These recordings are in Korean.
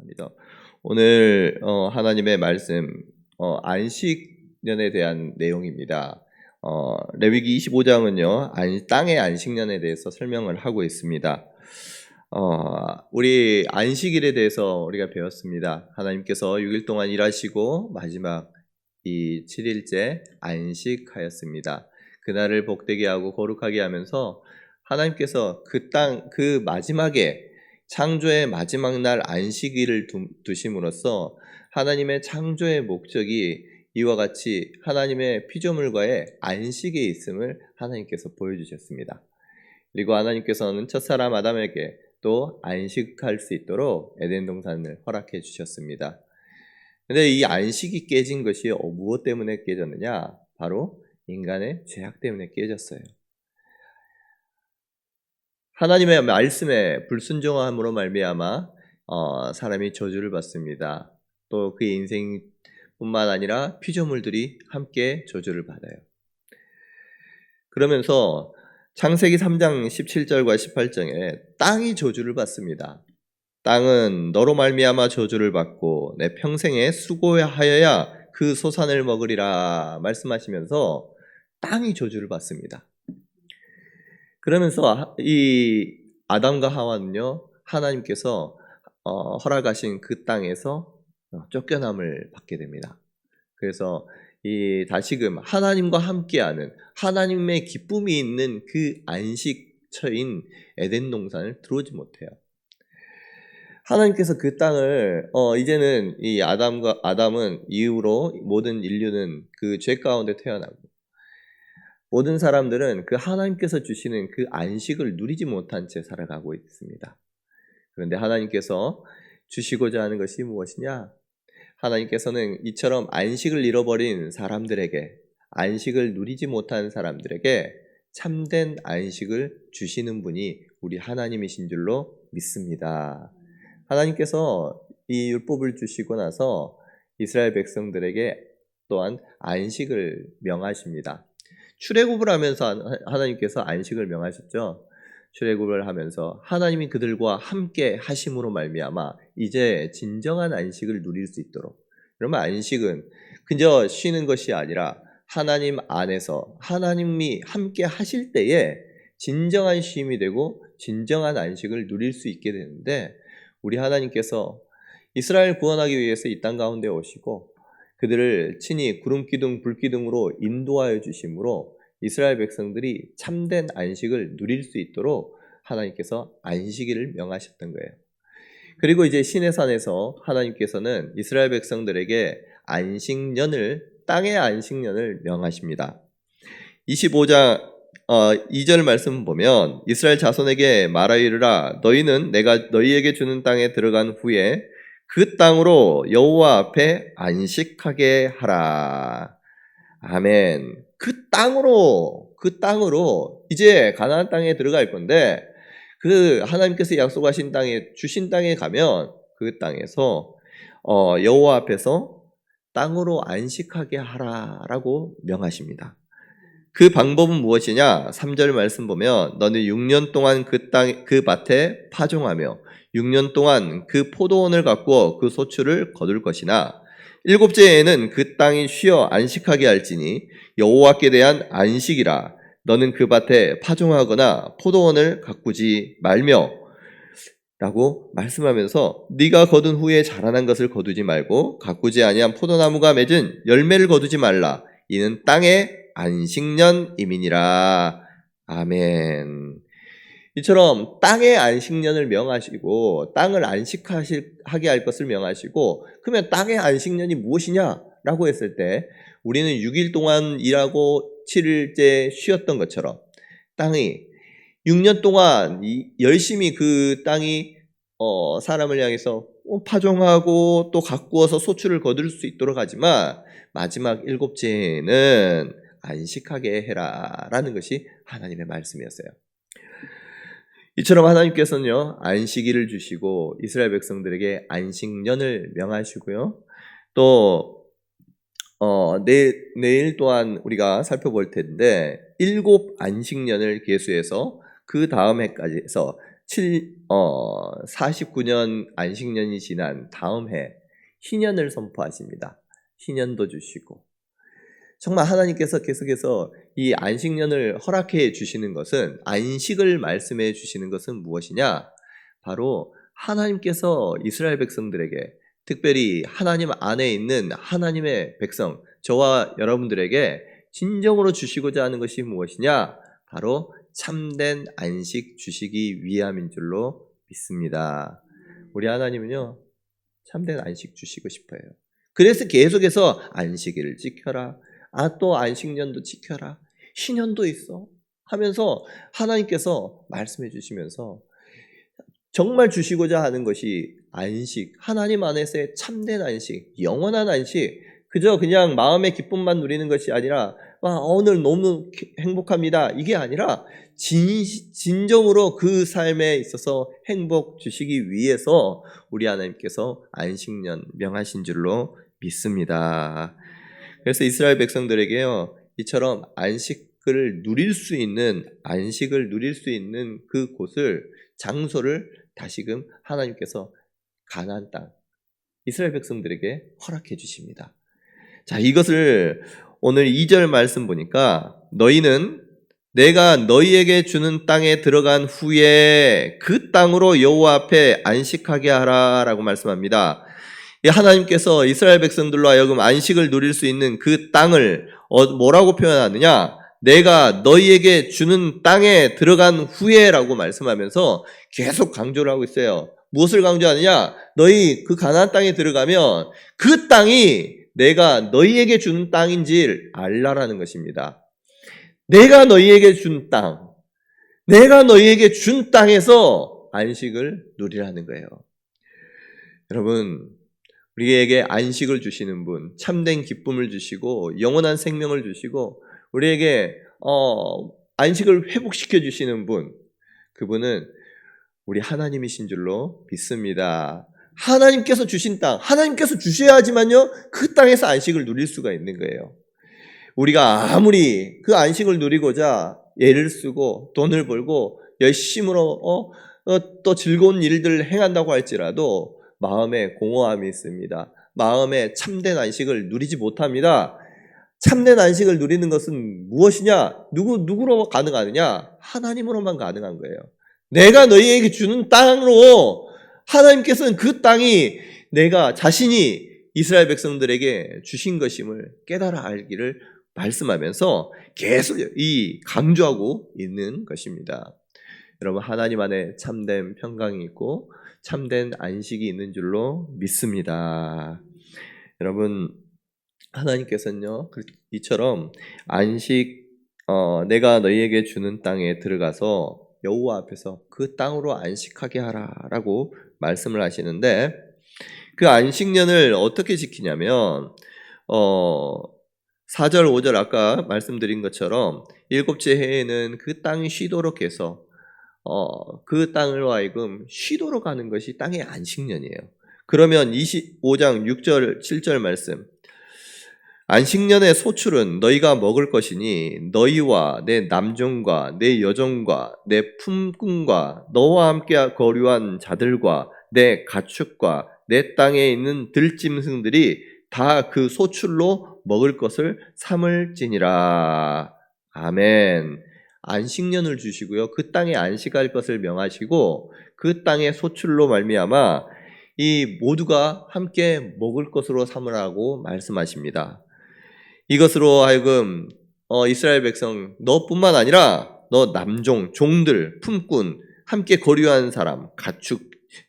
감사합니다. 오늘 하나님의 말씀 안식년에 대한 내용입니다. 레위기 25장은요 땅의 안식년에 대해서 설명을 하고 있습니다. 우리 안식일에 대해서 우리가 배웠습니다. 하나님께서 6일 동안 일하시고 마지막 이 7일째 안식하였습니다. 그날을 복되게 하고 거룩하게 하면서 하나님께서 그 마지막에 창조의 마지막 날 안식일을 두심으로써 하나님의 창조의 목적이 이와 같이 하나님의 피조물과의 안식에 있음을 하나님께서 보여주셨습니다. 그리고 하나님께서는 첫사람 아담에게 또 안식할 수 있도록 에덴 동산을 허락해 주셨습니다. 근데 이 안식이 깨진 것이 무엇 때문에 깨졌느냐? 바로 인간의 죄악 때문에 깨졌어요. 하나님의 말씀에 불순종함으로 말미암아 사람이 저주를 받습니다. 또 그의 인생뿐만 아니라 피조물들이 함께 저주를 받아요. 그러면서 창세기 3장 17절과 18장에 땅이 저주를 받습니다. 땅은 너로 말미암아 저주를 받고 내 평생에 수고하여야 그 소산을 먹으리라 말씀하시면서 땅이 저주를 받습니다. 그러면서 이 아담과 하와는요 하나님께서 허락하신 그 땅에서 쫓겨남을 받게 됩니다. 그래서 이 다시금 하나님과 함께하는 하나님의 기쁨이 있는 그 안식처인 에덴 동산을 들어오지 못해요. 하나님께서 그 땅을 이제는 이 아담은 이후로 모든 인류는 그 죄 가운데 태어나고 모든 사람들은 그 하나님께서 주시는 그 안식을 누리지 못한 채 살아가고 있습니다. 그런데 하나님께서 주시고자 하는 것이 무엇이냐? 하나님께서는 이처럼 안식을 잃어버린 사람들에게, 안식을 누리지 못한 사람들에게 참된 안식을 주시는 분이 우리 하나님이신 줄로 믿습니다. 하나님께서 이 율법을 주시고 나서 이스라엘 백성들에게 또한 안식을 명하십니다. 출애굽을 하면서 하나님께서 안식을 명하셨죠. 출애굽을 하면서 하나님이 그들과 함께 하심으로 말미암아 이제 진정한 안식을 누릴 수 있도록. 그러면 안식은 그저 쉬는 것이 아니라 하나님 안에서 하나님이 함께 하실 때에 진정한 쉼이 되고 진정한 안식을 누릴 수 있게 되는데 우리 하나님께서 이스라엘 구원하기 위해서 이 땅 가운데 오시고 그들을 친히 구름기둥 불기둥으로 인도하여 주심으로 이스라엘 백성들이 참된 안식을 누릴 수 있도록 하나님께서 안식일을 명하셨던 거예요. 그리고 이제 시내산에서 하나님께서는 이스라엘 백성들에게 땅의 안식년을 명하십니다. 25장 2절 말씀 보면 이스라엘 자손에게 말하이르라 너희는 내가 너희에게 주는 땅에 들어간 후에 그 땅으로 여호와 앞에 안식하게 하라. 아멘. 그 땅으로 이제 가나안 땅에 들어갈 건데 그 하나님께서 약속하신 땅에 주신 땅에 가면 그 땅에서 여호와 앞에서 땅으로 안식하게 하라라고 명하십니다. 그 방법은 무엇이냐? 3절 말씀 보면 너는 6년 동안 그 밭에 파종하며 6년 동안 그 포도원을 가꾸어 그 소출을 거둘 것이나 7째에는 그 땅이 쉬어 안식하게 할지니 여호와께 대한 안식이라. 너는 그 밭에 파종하거나 포도원을 가꾸지 말며 라고 말씀하면서 네가 거둔 후에 자라난 것을 거두지 말고 가꾸지 아니한 포도나무가 맺은 열매를 거두지 말라. 이는 땅의 안식년임이니라. 아멘. 이처럼 땅의 안식년을 명하시고 땅을 안식하게 할 것을 명하시고 그러면 땅의 안식년이 무엇이냐라고 했을 때 우리는 6일 동안 일하고 7일째 쉬었던 것처럼 땅이 6년 동안 열심히 그 땅이 사람을 향해서 파종하고 또 가꾸어서 소출을 거둘 수 있도록 하지만 마지막 7째에는 안식하게 해라 라는 것이 하나님의 말씀이었어요. 이처럼 하나님께서는요 안식일을 주시고 이스라엘 백성들에게 안식년을 명하시고요. 또 내일 또한 우리가 살펴볼 텐데 7 안식년을 계수해서 그 다음 해까지 해서 49년 안식년이 지난 다음 해 희년을 선포하십니다. 희년도 주시고 정말 하나님께서 계속해서 이 안식년을 허락해 주시는 것은, 안식을 말씀해 주시는 것은 무엇이냐? 바로 하나님께서 이스라엘 백성들에게, 특별히 하나님 안에 있는 하나님의 백성, 저와 여러분들에게 진정으로 주시고자 하는 것이 무엇이냐? 바로 참된 안식 주시기 위함인 줄로 믿습니다. 우리 하나님은요, 참된 안식 주시고 싶어요. 그래서 계속해서 안식일을 지켜라, 또 안식년도 지켜라, 신년도 있어 하면서 하나님께서 말씀해 주시면서 정말 주시고자 하는 것이 안식, 하나님 안에서의 참된 안식, 영원한 안식, 그저 그냥 마음의 기쁨만 누리는 것이 아니라 오늘 너무 행복합니다, 이게 아니라 진정으로 그 삶에 있어서 행복 주시기 위해서 우리 하나님께서 안식년 명하신 줄로 믿습니다. 그래서 이스라엘 백성들에게요, 이처럼 안식을 누릴 수 있는 그 곳을, 장소를 다시금 하나님께서 가나안 땅, 이스라엘 백성들에게 허락해 주십니다. 자, 이것을 오늘 2절 말씀 보니까, 너희는 내가 너희에게 주는 땅에 들어간 후에 그 땅으로 여호와 앞에 안식하게 하라 라고 말씀합니다. 하나님께서 이스라엘 백성들로 하여금 안식을 누릴 수 있는 그 땅을 뭐라고 표현하느냐? 내가 너희에게 주는 땅에 들어간 후에 라고 말씀하면서 계속 강조를 하고 있어요. 무엇을 강조하느냐? 너희 그 가나안 땅에 들어가면 그 땅이 내가 너희에게 주는 땅인지 알라라는 것입니다. 내가 너희에게 준 땅, 내가 너희에게 준 땅에서 안식을 누리라는 거예요. 여러분, 우리에게 안식을 주시는 분, 참된 기쁨을 주시고 영원한 생명을 주시고 우리에게 안식을 회복시켜 주시는 분, 그분은 우리 하나님이신 줄로 믿습니다. 하나님께서 주신 땅, 하나님께서 주셔야지만요 그 땅에서 안식을 누릴 수가 있는 거예요. 우리가 아무리 그 안식을 누리고자 애를 쓰고 돈을 벌고 열심으로 또 즐거운 일들을 행한다고 할지라도 마음에 공허함이 있습니다. 마음에 참된 안식을 누리지 못합니다. 참된 안식을 누리는 것은 무엇이냐? 누구로 가능하느냐? 하나님으로만 가능한 거예요. 내가 너희에게 주는 땅으로, 하나님께서는 그 땅이 내가 자신이 이스라엘 백성들에게 주신 것임을 깨달아 알기를 말씀하면서 계속 이 강조하고 있는 것입니다. 여러분, 하나님 안에 참된 평강이 있고 참된 안식이 있는 줄로 믿습니다. 여러분, 하나님께서는요 이처럼 안식, 내가 너희에게 주는 땅에 들어가서 여호와 앞에서 그 땅으로 안식하게 하라라고 말씀을 하시는데, 그 안식년을 어떻게 지키냐면 4절 5절 아까 말씀드린 것처럼 일곱째 해에는 그 땅이 쉬도록 해서 그 땅으로 하여금 쉬도록 하는 것이 땅의 안식년이에요. 그러면 25장 6절 7절 말씀, 안식년의 소출은 너희가 먹을 것이니 너희와 내 남종과 내 여종과 내 품꾼과 너와 함께 거류한 자들과 내 가축과 내 땅에 있는 들짐승들이 다 그 소출로 먹을 것을 삼을지니라. 아멘. 안식년을 주시고요, 그 땅에 안식할 것을 명하시고 그 땅의 소출로 말미암아 이 모두가 함께 먹을 것으로 삼으라고 말씀하십니다. 이것으로 하여금 이스라엘 백성, 너뿐만 아니라 너 남종, 종들, 품꾼, 함께 거류한 사람, 가축,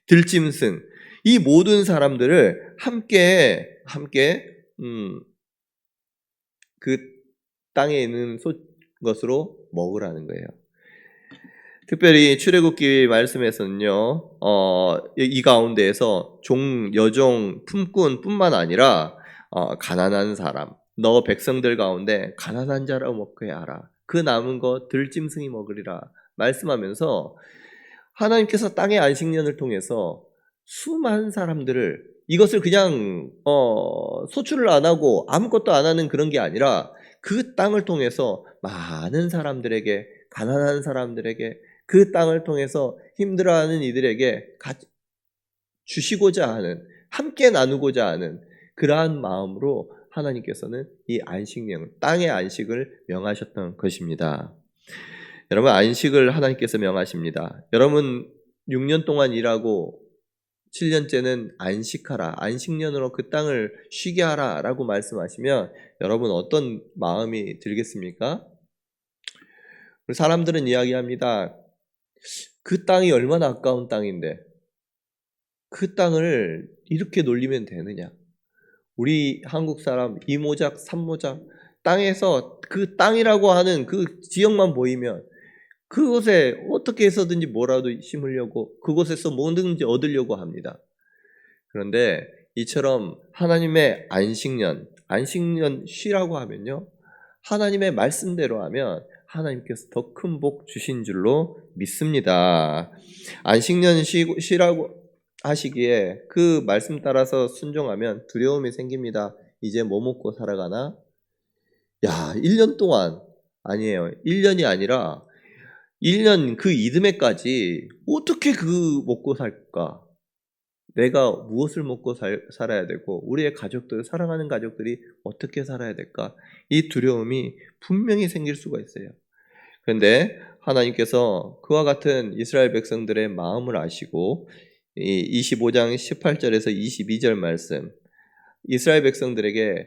들짐승, 이 모든 사람들을 함께 그 땅에 있는 것으로 먹으라는 거예요. 특별히 출애굽기 말씀에서는요, 이 가운데에서 종, 여종, 품꾼뿐만 아니라 가난한 사람, 너 백성들 가운데 가난한 자라 먹게 하라, 그 남은 거 들짐승이 먹으리라 말씀하면서 하나님께서 땅의 안식년을 통해서 수많은 사람들을, 이것을 그냥 소출을 안 하고 아무것도 안 하는 그런 게 아니라 그 땅을 통해서 많은 사람들에게, 가난한 사람들에게, 그 땅을 통해서 힘들어하는 이들에게 주시고자 하는, 함께 나누고자 하는 그러한 마음으로 하나님께서는 이 안식령, 땅의 안식을 명하셨던 것입니다. 여러분, 안식을 하나님께서 명하십니다. 여러분 6년 동안 일하고 7년째는 안식하라, 안식년으로 그 땅을 쉬게 하라 라고 말씀하시면 여러분 어떤 마음이 들겠습니까? 사람들은 이야기합니다. 그 땅이 얼마나 아까운 땅인데 그 땅을 이렇게 놀리면 되느냐. 우리 한국 사람 이모작 삼모작 땅에서 그 땅이라고 하는 그 지역만 보이면 그곳에 어떻게 해서든지 뭐라도 심으려고, 그곳에서 뭐든지 얻으려고 합니다. 그런데 이처럼 하나님의 안식년 쉬라고 하면요, 하나님의 말씀대로 하면 하나님께서 더 큰 복 주신 줄로 믿습니다. 안식년 쉬라고 하시기에 그 말씀 따라서 순종하면 두려움이 생깁니다. 이제 뭐 먹고 살아가나? 1년 동안, 아니에요. 1년이 아니라 1년 그 이듬해까지 어떻게 먹고 살까? 내가 무엇을 먹고 살아야 되고 우리의 가족들, 사랑하는 가족들이 어떻게 살아야 될까? 이 두려움이 분명히 생길 수가 있어요. 그런데 하나님께서 그와 같은 이스라엘 백성들의 마음을 아시고 이 25장 18절에서 22절 말씀, 이스라엘 백성들에게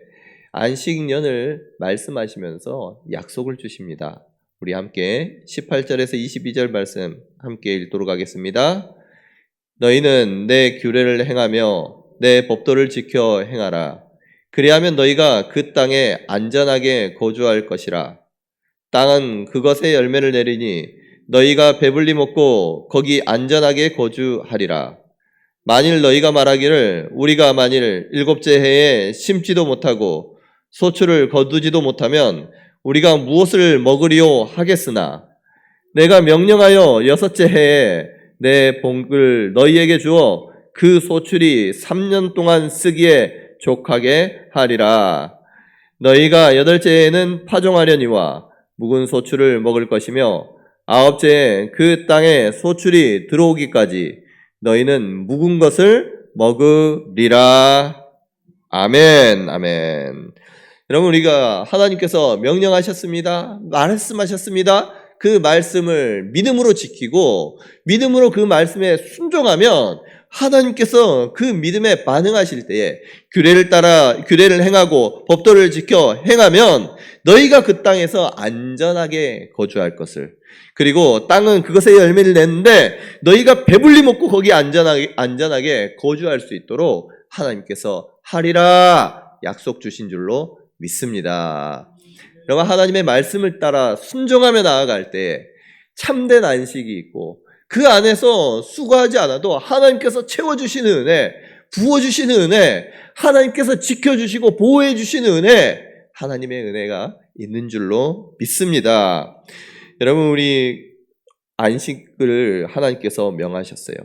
안식년을 말씀하시면서 약속을 주십니다. 우리 함께 18절에서 22절 말씀 함께 읽도록 하겠습니다. 너희는 내 규례를 행하며 내 법도를 지켜 행하라. 그리하면 너희가 그 땅에 안전하게 거주할 것이라. 땅은 그것의 열매를 내리니 너희가 배불리 먹고 거기 안전하게 거주하리라. 만일 너희가 말하기를 우리가 만일 7째 해에 심지도 못하고 소출을 거두지도 못하면 우리가 무엇을 먹으리요 하겠으나 내가 명령하여 6째 해에 내 복을 너희에게 주어 그 소출이 3년 동안 쓰기에 족하게 하리라. 너희가 8째 해에는 파종하려니와 묵은 소출을 먹을 것이며 9째 해 그 땅에 소출이 들어오기까지 너희는 묵은 것을 먹으리라. 아멘, 아멘. 여러분, 우리가 하나님께서 명령하셨습니다. 말씀하셨습니다. 그 말씀을 믿음으로 지키고 믿음으로 그 말씀에 순종하면 하나님께서 그 믿음에 반응하실 때에 규례를 행하고 법도를 지켜 행하면 너희가 그 땅에서 안전하게 거주할 것을, 그리고 땅은 그것의 열매를 내는데 너희가 배불리 먹고 거기 안전하게 거주할 수 있도록 하나님께서 하리라 약속 주신 줄로 믿습니다. 여러분, 하나님의 말씀을 따라 순종하며 나아갈 때 참된 안식이 있고 그 안에서 수고하지 않아도 하나님께서 채워주시는 은혜, 부어주시는 은혜, 하나님께서 지켜주시고 보호해주시는 은혜, 하나님의 은혜가 있는 줄로 믿습니다. 여러분, 우리 안식을 하나님께서 명하셨어요.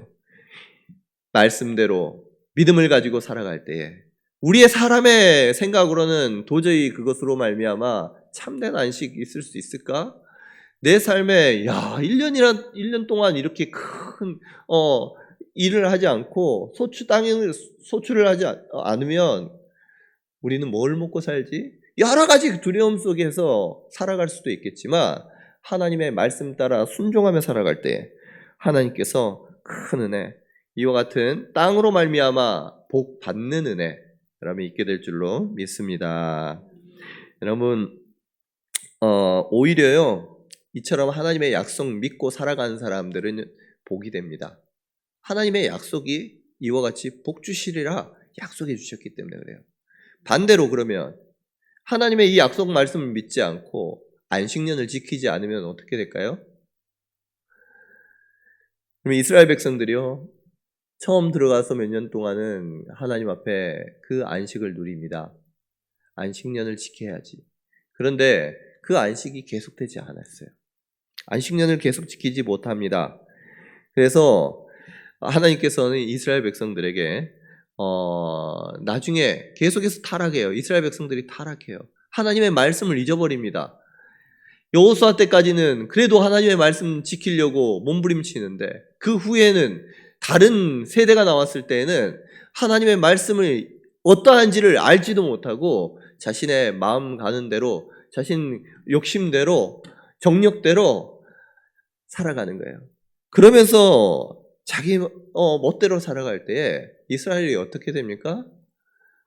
말씀대로 믿음을 가지고 살아갈 때에 우리의 사람의 생각으로는 도저히 그것으로 말미암아 참된 안식이 있을 수 있을까? 내 삶에 1년 동안 이렇게 큰 일을 하지 않고 소출을 하지 않으면 우리는 뭘 먹고 살지? 여러 가지 두려움 속에서 살아갈 수도 있겠지만 하나님의 말씀 따라 순종하며 살아갈 때 하나님께서 큰 은혜, 이와 같은 땅으로 말미암아 복 받는 은혜 여러분 있게 될 줄로 믿습니다. 여러분, 오히려요, 이처럼 하나님의 약속 믿고 살아가는 사람들은 복이 됩니다. 하나님의 약속이 이와 같이 복 주시리라 약속해 주셨기 때문에 그래요. 반대로 그러면 하나님의 이 약속 말씀을 믿지 않고 안식년을 지키지 않으면 어떻게 될까요? 그럼 이스라엘 백성들이요, 처음 들어가서 몇 년 동안은 하나님 앞에 그 안식을 누립니다. 안식년을 지켜야지. 그런데 그 안식이 계속되지 않았어요. 안식년을 계속 지키지 못합니다. 그래서 하나님께서는 이스라엘 백성들에게 나중에 계속해서 타락해요. 이스라엘 백성들이 타락해요. 하나님의 말씀을 잊어버립니다. 여호수아 때까지는 그래도 하나님의 말씀 지키려고 몸부림치는데 그 후에는 다른 세대가 나왔을 때에는 하나님의 말씀을 어떠한지를 알지도 못하고 자신의 마음 가는 대로 자신 욕심대로 정력대로 살아가는 거예요. 그러면서 자기 멋대로 살아갈 때에 이스라엘이 어떻게 됩니까?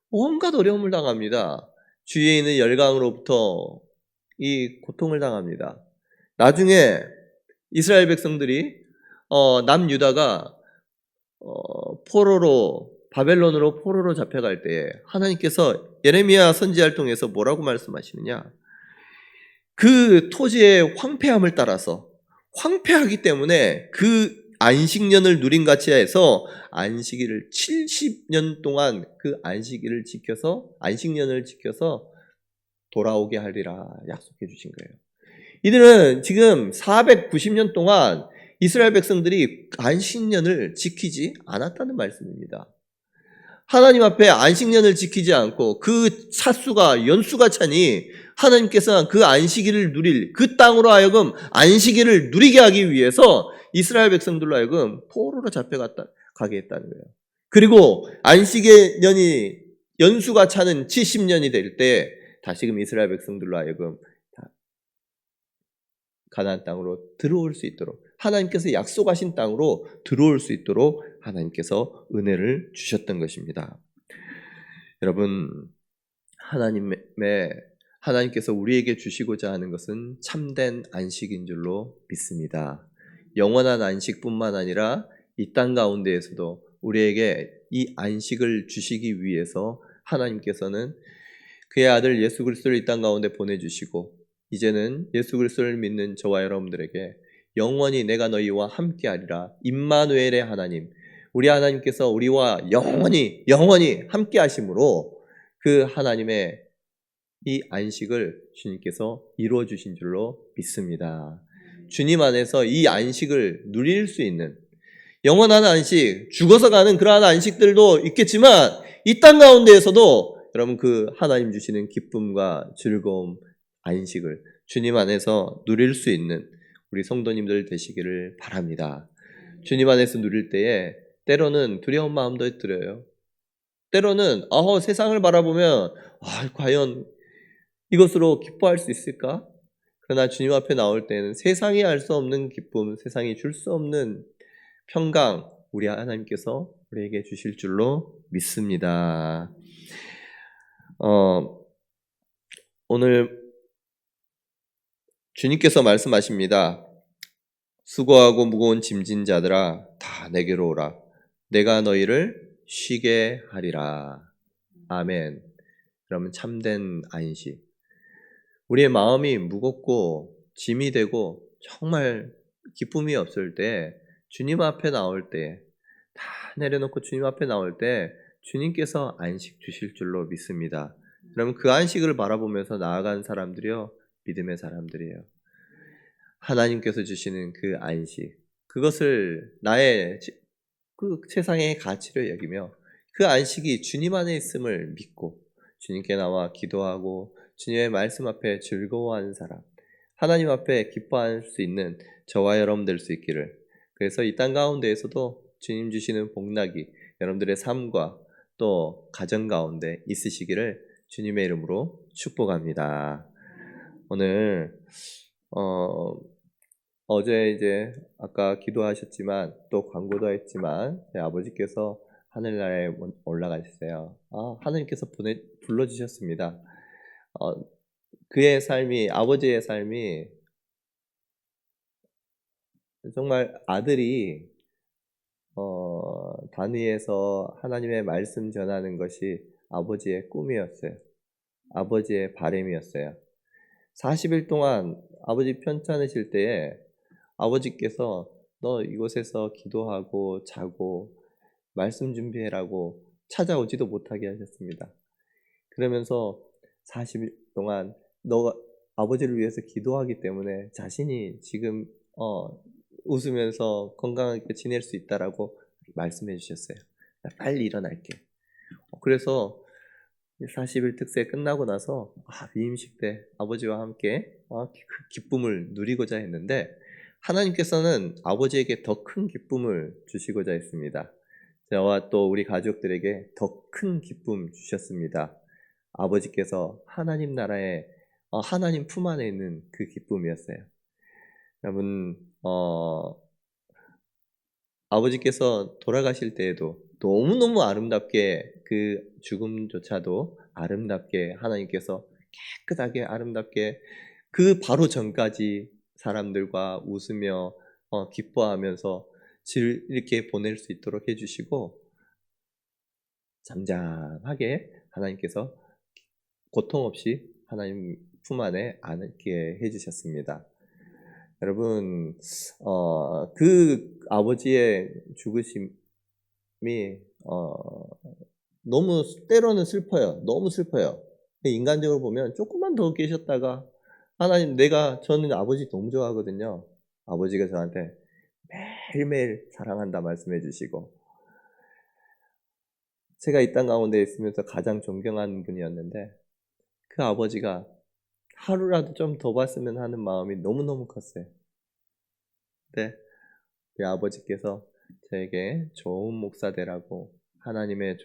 온갖 어려움을 당합니다. 주위에 있는 열강으로부터 이 고통을 당합니다. 나중에 이스라엘 백성들이 남유다가 바벨론으로 포로로 잡혀갈 때에 하나님께서 예레미야 선지자를 통해서 뭐라고 말씀하시느냐? 그 토지의 황폐함을 따라서 황폐하기 때문에 그 안식년을 누린 같이 해서 안식일을 70년 동안 그 안식년을 지켜서 돌아오게 하리라 약속해 주신 거예요. 이들은 지금 490년 동안 이스라엘 백성들이 안식년을 지키지 않았다는 말씀입니다. 하나님 앞에 안식년을 지키지 않고 그 연수가 차니 하나님께서 그 안식일을 누릴 그 땅으로 하여금 안식일을 누리게 하기 위해서 이스라엘 백성들로 하여금 포로로 잡혀가게 했다는 거예요. 그리고 안식의 년이 연수가 차는 70년이 될 때 다시금 이스라엘 백성들로 하여금 가나안 땅으로 들어올 수 있도록 하나님께서 약속하신 땅으로 들어올 수 있도록 하나님께서 은혜를 주셨던 것입니다. 여러분, 하나님께서 우리에게 주시고자 하는 것은 참된 안식인 줄로 믿습니다. 영원한 안식뿐만 아니라 이 땅 가운데에서도 우리에게 이 안식을 주시기 위해서 하나님께서는 그의 아들 예수 그리스도를 이 땅 가운데 보내주시고 이제는 예수 그리스도를 믿는 저와 여러분들에게 영원히 내가 너희와 함께하리라 임마누엘의 하나님, 우리 하나님께서 우리와 영원히 함께 하심으로 그 하나님의 이 안식을 주님께서 이루어 주신 줄로 믿습니다. 주님 안에서 이 안식을 누릴 수 있는 영원한 안식, 죽어서 가는 그러한 안식들도 있겠지만 이 땅 가운데에서도 여러분 그 하나님 주시는 기쁨과 즐거움, 안식을 주님 안에서 누릴 수 있는 우리 성도님들 되시기를 바랍니다. 주님 안에서 누릴 때에 때로는 두려운 마음도 들어요. 때로는 세상을 바라보면 과연 이것으로 기뻐할 수 있을까? 그러나 주님 앞에 나올 때는 세상이 알 수 없는 기쁨, 세상이 줄 수 없는 평강, 우리 하나님께서 우리에게 주실 줄로 믿습니다. 오늘 주님께서 말씀하십니다. 수고하고 무거운 짐진 자들아 다 내게로 오라. 내가 너희를 쉬게 하리라. 아멘. 그러면 참된 안식. 우리의 마음이 무겁고 짐이 되고 정말 기쁨이 없을 때 주님 앞에 나올 때 다 내려놓고 주님 앞에 나올 때 주님께서 안식 주실 줄로 믿습니다. 그러면 그 안식을 바라보면서 나아간 사람들이요, 믿음의 사람들이에요. 하나님께서 주시는 그 안식, 그것을 나의 그 세상의 가치로 여기며 그 안식이 주님 안에 있음을 믿고 주님께 나와 기도하고 주님의 말씀 앞에 즐거워하는 사람, 하나님 앞에 기뻐할 수 있는 저와 여러분 될 수 있기를. 그래서 이 땅 가운데에서도 주님 주시는 복락이 여러분들의 삶과 또 가정 가운데 있으시기를 주님의 이름으로 축복합니다. 오늘 어제 이제 아까 기도하셨지만 또 광고도 했지만 아버지께서 하늘나라에 올라가셨어요. 하나님께서 불러주셨습니다. 그의 삶이, 아버지의 삶이 정말 아들이 단위에서 하나님의 말씀 전하는 것이 아버지의 꿈이었어요. 아버지의 바람이었어요. 40일 동안 아버지 편찮으실 때에 아버지께서 너 이곳에서 기도하고 자고 말씀 준비해라고 찾아오지도 못하게 하셨습니다. 그러면서 40일 동안 너가 아버지를 위해서 기도하기 때문에 자신이 지금 웃으면서 건강하게 지낼 수 있다라고 말씀해 주셨어요. 나 빨리 일어날게. 그래서 40일 특세 끝나고 나서 위임식 때 아버지와 함께 그 기쁨을 누리고자 했는데 하나님께서는 아버지에게 더 큰 기쁨을 주시고자 했습니다. 저와 또 우리 가족들에게 더 큰 기쁨 주셨습니다. 아버지께서 하나님 나라에 하나님 품 안에 있는 그 기쁨이었어요. 여러분 아버지께서 돌아가실 때에도 너무너무 아름답게 그 죽음조차도 아름답게 하나님께서 깨끗하게 아름답게 그 바로 전까지 사람들과 웃으며 기뻐하면서 이렇게 보낼 수 있도록 해주시고 잠잠하게 하나님께서 고통 없이 하나님 품 안에 안게 해주셨습니다. 여러분, 그 아버지의 죽으심이 너무 때로는 슬퍼요. 너무 슬퍼요. 인간적으로 보면 조금만 더 계셨다가 하나님, 저는 아버지 너무 좋아하거든요. 아버지가 저한테 매일매일 사랑한다 말씀해 주시고 제가 이 땅 가운데 있으면서 가장 존경하는 분이었는데 그 아버지가 하루라도 좀 더 봤으면 하는 마음이 너무너무 컸어요. 네, 우리 아버지께서 저에게 좋은 목사 되라고 하나님의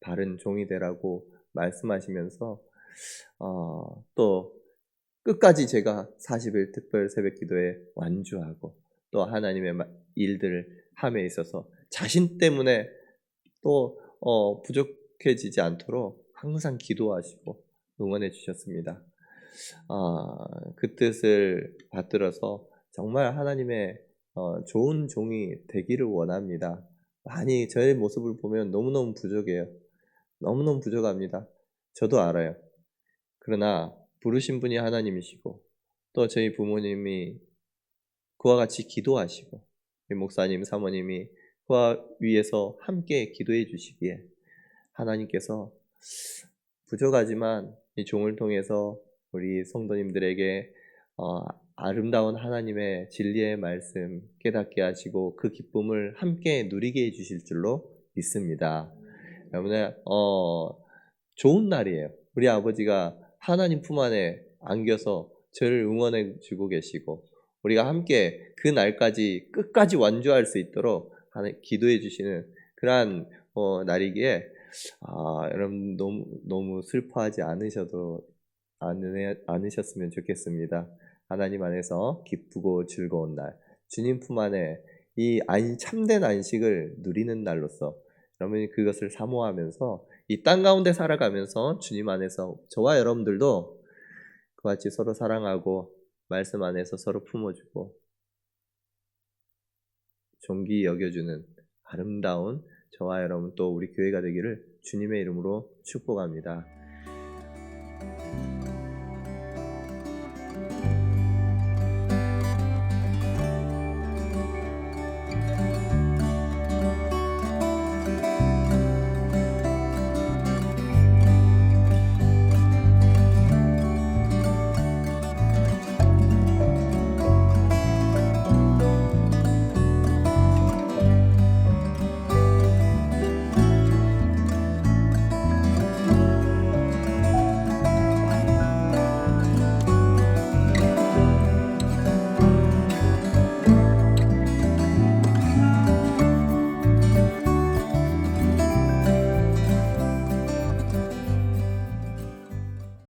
바른 종이 되라고 말씀하시면서 또 끝까지 제가 40일 특별 새벽 기도에 완주하고 또 하나님의 일들을 함에 있어서 자신 때문에 또 부족해지지 않도록 항상 기도하시고 응원해 주셨습니다. 그 뜻을 받들어서 정말 하나님의 좋은 종이 되기를 원합니다. 많이 저의 모습을 보면 너무너무 부족해요. 너무너무 부족합니다. 저도 알아요. 그러나 부르신 분이 하나님이시고 또 저희 부모님이 그와 같이 기도하시고 목사님, 사모님이 그와 위에서 함께 기도해 주시기에 하나님께서 부족하지만 이 종을 통해서 우리 성도님들에게 아름다운 하나님의 진리의 말씀 깨닫게 하시고 그 기쁨을 함께 누리게 해주실 줄로 믿습니다. 여러분, 좋은 날이에요. 우리 아버지가 하나님 품 안에 안겨서 저를 응원해 주고 계시고 우리가 함께 그 날까지 끝까지 완주할 수 있도록 기도해 주시는 그러한 날이기에 여러분 너무 슬퍼하지 않으셨으면 좋겠습니다. 하나님 안에서 기쁘고 즐거운 날, 주님 품 안에 이 참된 안식을 누리는 날로서 여러분이 그것을 사모하면서 이 땅 가운데 살아가면서 주님 안에서 저와 여러분들도 그와 같이 서로 사랑하고 말씀 안에서 서로 품어주고 존귀 여겨주는 아름다운 저와 여러분 또 우리 교회가 되기를 주님의 이름으로 축복합니다.